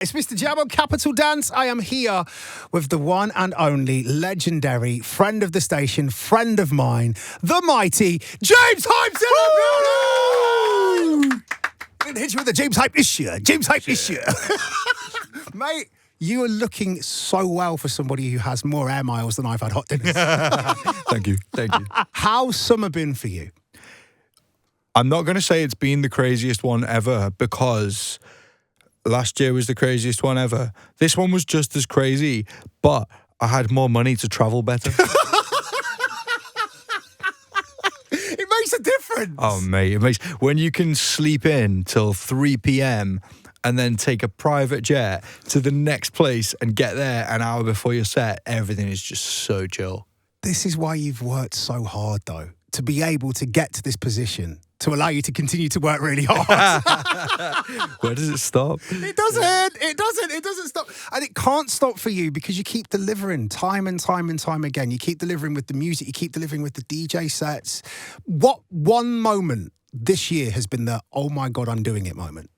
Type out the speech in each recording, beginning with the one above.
It's Mr. Jam on Capital Dance. I am here with the one and only legendary friend of the station, friend of mine, the mighty James Hype. Didn't hit you with the James Hype issue. James Hype issue. Mate, you are looking so well for somebody who has more air miles than I've had hot dinners. Thank you. How's summer been for you? I'm not going to say it's been the craziest one ever because last year was the craziest one ever. This one was just as crazy, but I had more money to travel better. It makes a difference. Oh, mate, it makes when you can sleep in till 3 p.m. and then take a private jet to the next place and get there an hour before your set. Everything is just so chill. This is why you've worked so hard, though, to be able to get to this position, to allow you to continue to work really hard. Where does it stop? It doesn't stop. And it can't stop for you because you keep delivering time and time and time again. You keep delivering with the music, you keep delivering with the DJ sets. What one moment this year has been the, oh my God, I'm doing it moment?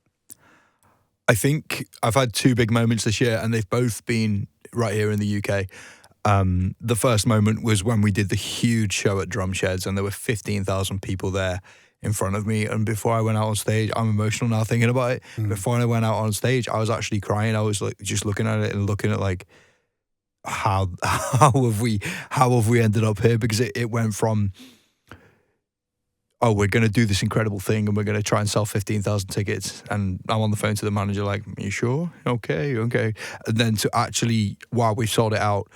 I think I've had two big moments this year and they've both been right here in the UK. The first moment was when we did the huge show at Drum Sheds and there were 15,000 people there in front of me. And before I went out on stage, I'm emotional now thinking about it. Before I went out on stage, I was actually crying. I was like just looking at it and looking at like, how have we ended up here? Because it went from, oh, we're going to do this incredible thing and we're going to try and sell 15,000 tickets. And I'm on the phone to the manager like, are you sure? Okay. And then to actually, wow, we've sold it out.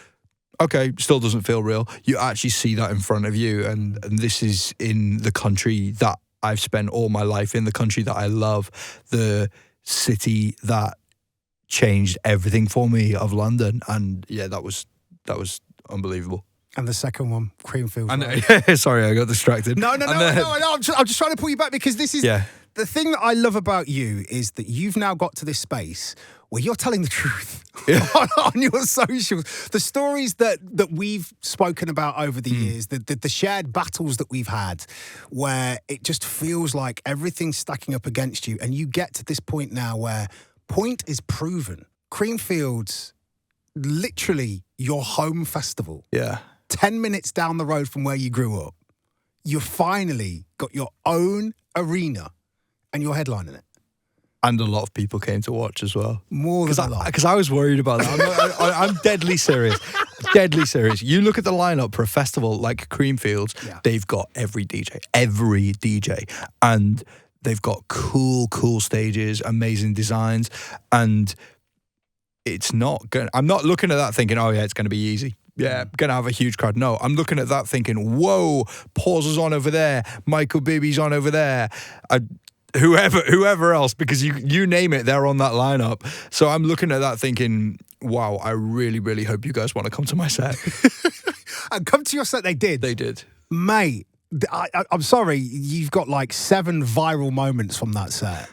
Okay, still doesn't feel real. You actually see that in front of you. And this is in the country that I've spent all my life in, the country that I love, the city that changed everything for me of London. And yeah, that was unbelievable. And the second one, Creamfields. Right? Sorry, I got distracted. No. I'm just trying to pull you back because this is the thing that I love about you is that you've now got to this space where you're telling the truth on your socials. The stories that we've spoken about over the years, the shared battles that we've had, where it just feels like everything's stacking up against you, and you get to this point now where point is proven. Creamfields, literally your home festival. Yeah. 10 minutes down the road from where you grew up, you finally got your own arena and you're headlining it. And a lot of people came to watch as well. More than a lot. Because I was worried about that. I'm deadly serious. Deadly serious. You look at the lineup for a festival like Creamfields, they've got every DJ. And they've got cool stages, amazing designs. And it's not going I'm not looking at that thinking, oh yeah, it's going to be easy. Yeah, going to have a huge crowd. No, I'm looking at that thinking, whoa, Pause's on over there. Michael Bibby's on over there. Whoever else, because you name it, they're on that lineup. So I'm looking at that thinking, wow, I really, really hope you guys want to come to my set. And come to your set, they did. They did. Mate, I'm sorry, you've got like 7 viral moments from that set.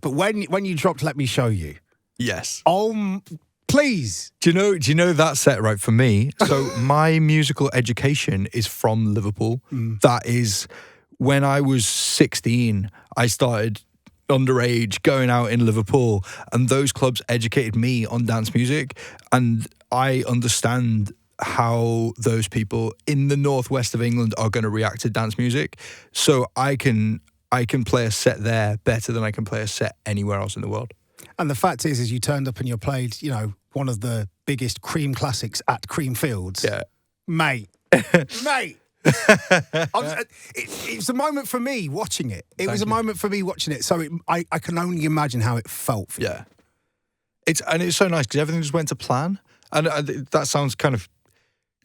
But when you dropped Let Me Show You. Yes. Oh, please. Do you know that set, right, for me? So my musical education is from Liverpool. That is, when I was 16, I started underage going out in Liverpool, and those clubs educated me on dance music, and I understand how those people in the northwest of England are going to react to dance music. So I can play a set there better than I can play a set anywhere else in the world. And the fact is you turned up and you played, one of the biggest Cream classics at Creamfields. Yeah. Mate. It was a moment for me watching it. It moment for me watching it. So I can only imagine how it felt for you. It's so nice because everything just went to plan. And that sounds kind of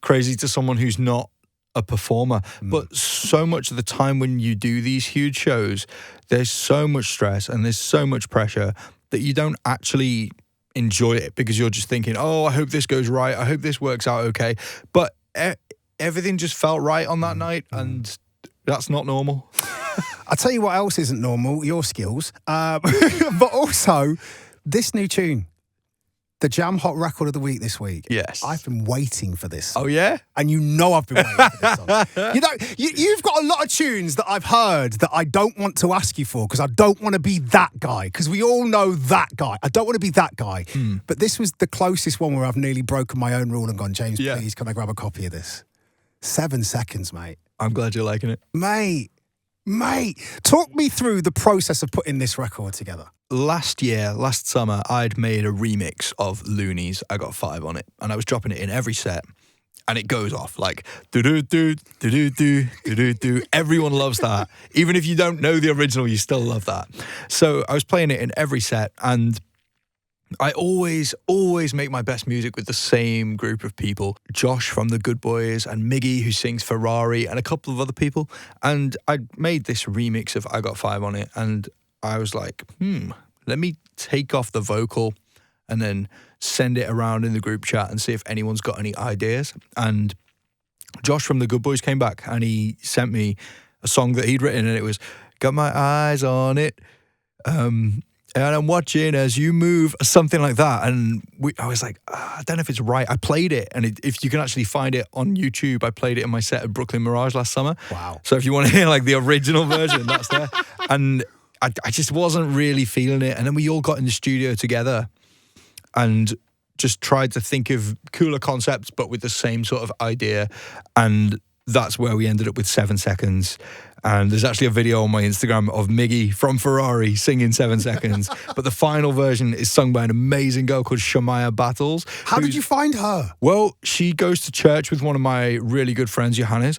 crazy to someone who's not a performer. But so much of the time when you do these huge shows, there's so much stress and there's so much pressure that you don't actually enjoy it because you're just thinking, oh, I hope this goes right. I hope this works out okay. But everything just felt right on that night, and that's not normal. I'll tell you what else isn't normal, your skills. But also, this new tune The Jam Hot Record of the Week this week. Yes. I've been waiting for this song. Oh, yeah? And you know I've been waiting for this song. You know, you've got a lot of tunes that I've heard that I don't want to ask you for because I don't want to be that guy, because we all know that guy. I don't want to be that guy. But this was the closest one where I've nearly broken my own rule and gone, James, please, can I grab a copy of this? 7 seconds, mate. I'm glad you're liking it. Mate, talk me through the process of putting this record together. Last summer, I'd made a remix of Looney's I Got 5 on it, and I was dropping it in every set, and it goes off like do-do-do, do-do-do, do-do-do. Everyone loves that. Even if you don't know the original, you still love that. So I was playing it in every set, and I always make my best music with the same group of people. Josh from the Good Boys and Miggy, who sings Ferrari, and a couple of other people. And I made this remix of I Got 5 on it, and I was like, let me take off the vocal and then send it around in the group chat and see if anyone's got any ideas. And Josh from the Good Boys came back and he sent me a song that he'd written, and it was, got my eyes on it, and I'm watching as you move, something like that. And I was like, I don't know if it's right. I played it, and if you can actually find it on YouTube, I played it in my set at Brooklyn Mirage last summer. Wow. So if you want to hear like the original version, that's there. And I just wasn't really feeling it. And then we all got in the studio together and just tried to think of cooler concepts, but with the same sort of idea. And that's where we ended up with 7 seconds. And there's actually a video on my Instagram of Miggy from Ferrari singing 7 seconds. But the final version is sung by an amazing girl called Shamaya Battles. How did you find her? Well, she goes to church with one of my really good friends, Johannes.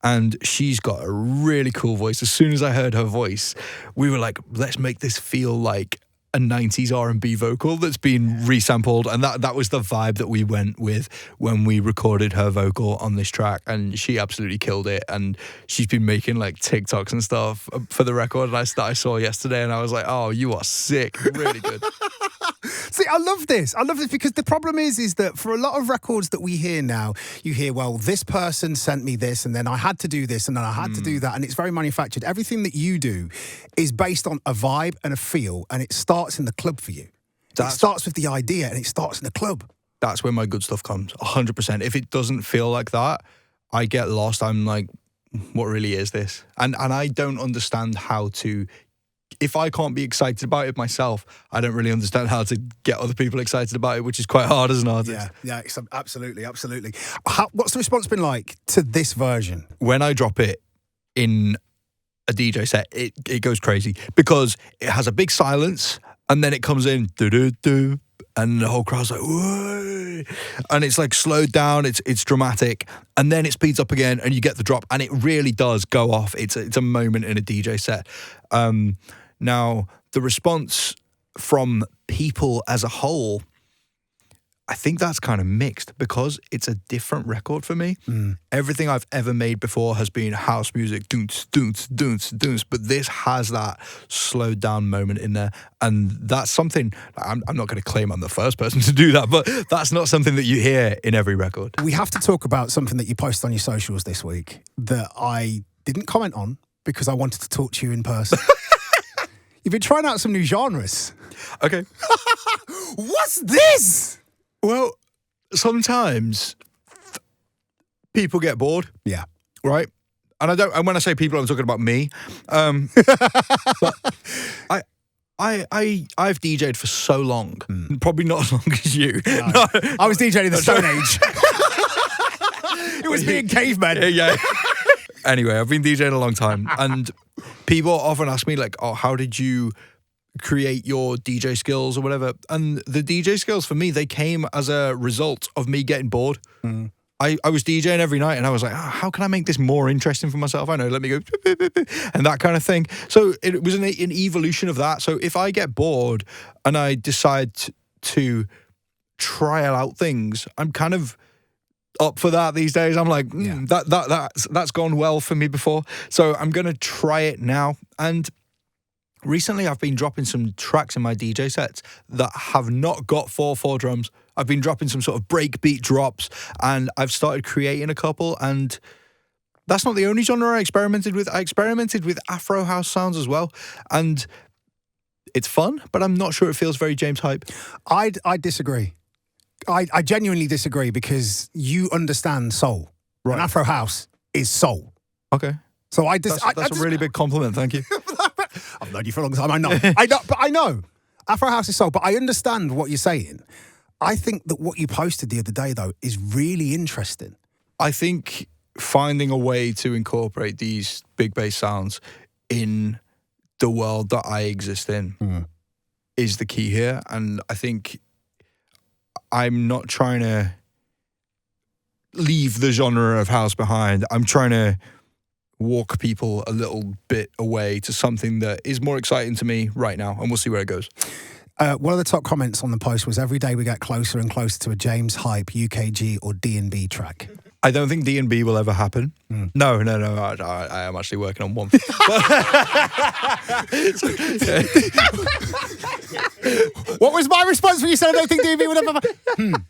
And she's got a really cool voice. As soon as I heard her voice, we were like, let's make this feel like a 90s R&B vocal that's been resampled, and that was the vibe that we went with when we recorded her vocal on this track, and she absolutely killed it. And she's been making like TikToks and stuff for the record that I saw yesterday, and I was like, oh, you are sick, really good. See, I love this because the problem is that for a lot of records that we hear now, you hear, well, this person sent me this, and then I had to do this, and then I had to do that, and it's very manufactured. Everything that you do is based on a vibe and a feel, and it starts in the club for you. It starts with the idea, and it starts in the club. That's where my good stuff comes, 100%. If it doesn't feel like that, I get lost. I'm like, what really is this? And I don't understand how to... If I can't be excited about it myself, I don't really understand how to get other people excited about it, which is quite hard as an artist. Yeah, absolutely. What's the response been like to this version? When I drop it in a DJ set, it goes crazy because it has a big silence, and then it comes in, do-do-do, and the whole crowd's like, whoa, and it's like slowed down, it's dramatic, and then it speeds up again, and you get the drop, and it really does go off. It's a moment in a DJ set. Now, the response from people as a whole, I think that's kind of mixed because it's a different record for me. Everything I've ever made before has been house music, doons, doons, doons, doons, but this has that slowed down moment in there. And that's something, I'm not going to claim I'm the first person to do that, but that's not something that you hear in every record. We have to talk about something that you posted on your socials this week that I didn't comment on because I wanted to talk to you in person. You've been trying out some new genres. Okay. What's this? Well, sometimes people get bored. Yeah. Right? And when I say people, I'm talking about me. But I've DJ'd for so long. Probably not as long as you. No. I was DJing in the Stone Age. It was me and cavemen. Yeah. Anyway, I've been DJing a long time, and people often ask me like, oh, how did you create your DJ skills or whatever? And the DJ skills for me, they came as a result of me getting bored. I was DJing every night, and I was like, oh, how can I make this more interesting for myself? I know, let me go, and that kind of thing. So it was an evolution of that. So if I get bored and I decide to trial out things, I'm kind of up for that these days. I'm like, that's gone well for me before, so I'm gonna try it now. And recently I've been dropping some tracks in my DJ sets that have not got 4/4 drums. I've been dropping some sort of breakbeat drops, and I've started creating a couple, and that's not the only genre I experimented with. I experimented with Afro house sounds as well, and it's fun, but I'm not sure it feels very James Hype. I disagree. I genuinely disagree because you understand soul. Right. And Afro House is soul. Okay. So That's a really big compliment. Thank you. I've known you for a long time. I know. I know. Afro House is soul, but I understand what you're saying. I think that what you posted the other day, though, is really interesting. I think finding a way to incorporate these big bass sounds in the world that I exist in is the key here. And I think I'm not trying to leave the genre of house behind. I'm trying to walk people a little bit away to something that is more exciting to me right now, and we'll see where it goes. One of the top comments on the post was, every day we get closer and closer to a James Hype, UKG or D&B track. I don't think D&B will ever happen. No. I am actually working on one. What was my response when you said I don't think D&B would ever happen?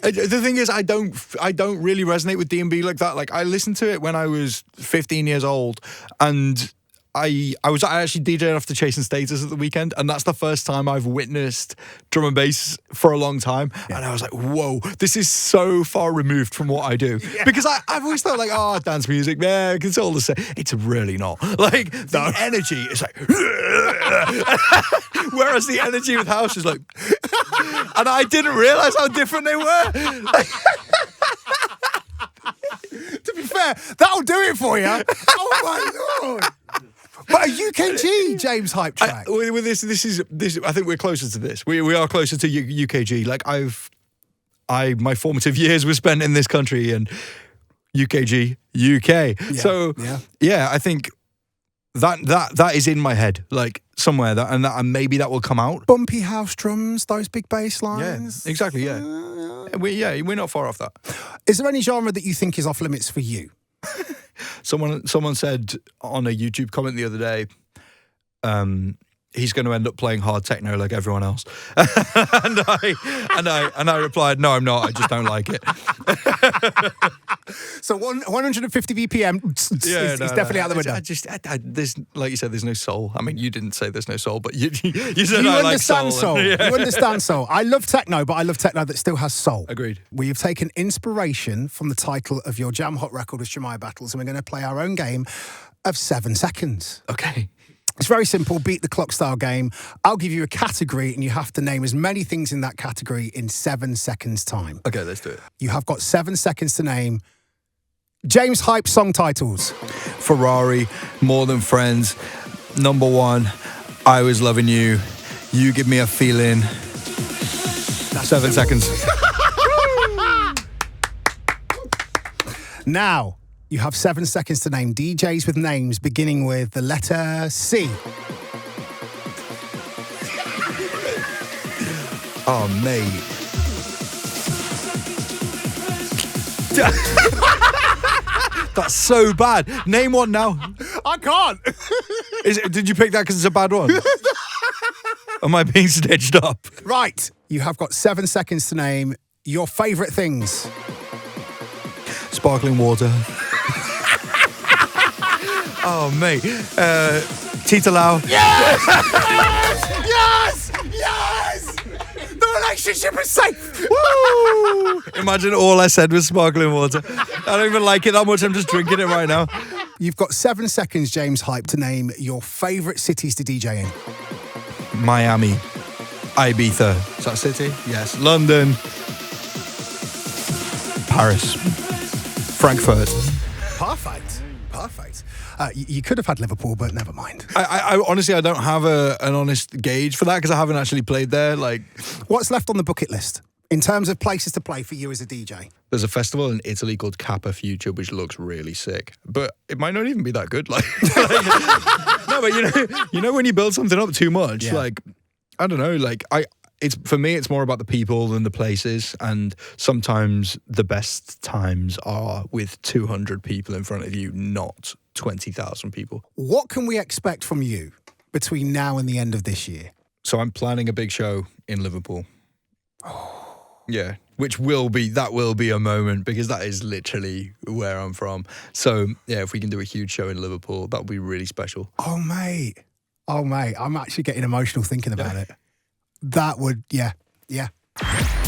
The thing is, I don't really resonate with D&B like that. Like, I listened to it when I was 15 years old, and I actually DJed off to Chasing Status at the weekend, and that's the first time I've witnessed drum and bass for a long time. Yeah. And I was like, whoa, this is so far removed from what I do. Yeah. Because I've always thought, like, dance music, man, it's all the same. It's really not. Like, the energy is like, whereas the energy with house is like, and I didn't realize how different they were. To be fair, that'll do it for you. Oh my Lord. But a UKG James Hype track. With this, I think we're closer to this. We are closer to UKG. Like, my formative years were spent in this country, and UKG, UK. Yeah, so yeah, I think that is in my head, like somewhere, and maybe that will come out. Bumpy house drums, those big bass lines. Yeah, exactly. Yeah, we're not far off that. Is there any genre that you think is off limits for you? Someone said on a YouTube comment the other day, he's going to end up playing hard techno like everyone else, and I replied, no, I'm not. I just don't like it. So 150 BPM is definitely out the window. There's, like you said, there's no soul. I mean, you didn't say there's no soul, but you said you I understand like soul. You understand soul. I love techno, but I love techno that still has soul. Agreed. We have taken inspiration from the title of your Jam Hot record of Shemaiah Battles, and we're going to play our own game of 7 seconds. Okay. It's very simple, beat the clock style game. I'll give you a category and you have to name as many things in that category in 7 seconds time. Okay, let's do it. You have got 7 seconds to name James Hype song titles. Ferrari, More Than Friends, Number One, I Was Loving You, You Give Me a Feeling. That's 7 seconds. Now, you have 7 seconds to name DJs with names beginning with the letter C. Oh, mate. That's so bad. Name one now. I can't. Did you pick that because it's a bad one? Am I being stitched up? Right. You have got 7 seconds to name your favourite things. Sparkling water. Oh, mate. Tita Lau. Yes! Yes! Yes! Yes! The relationship is safe. Woo! Imagine all I said was sparkling water. I don't even like it that much. I'm just drinking it right now. You've got 7 seconds, James Hype, to name your favourite cities to DJ in. Miami. Ibiza. Is that a city? Yes. London. Paris. Frankfurt. Perfect. Perfect. You could have had Liverpool, but never mind. I honestly, I don't have an honest gauge for that because I haven't actually played there. Like, what's left on the bucket list in terms of places to play for you as a DJ? There's a festival in Italy called Kappa Future, which looks really sick, but it might not even be that good. Like, no, but you know, when you build something up too much, like, I don't know, like for me, it's more about the people than the places. And sometimes the best times are with 200 people in front of you, not 20,000 people. What can we expect from you between now and the end of this year? So I'm planning a big show in Liverpool. Yeah, that will be a moment because that is literally where I'm from. So yeah, if we can do a huge show in Liverpool, that would be really special. Oh mate, I'm actually getting emotional thinking about it. That would, yeah. it.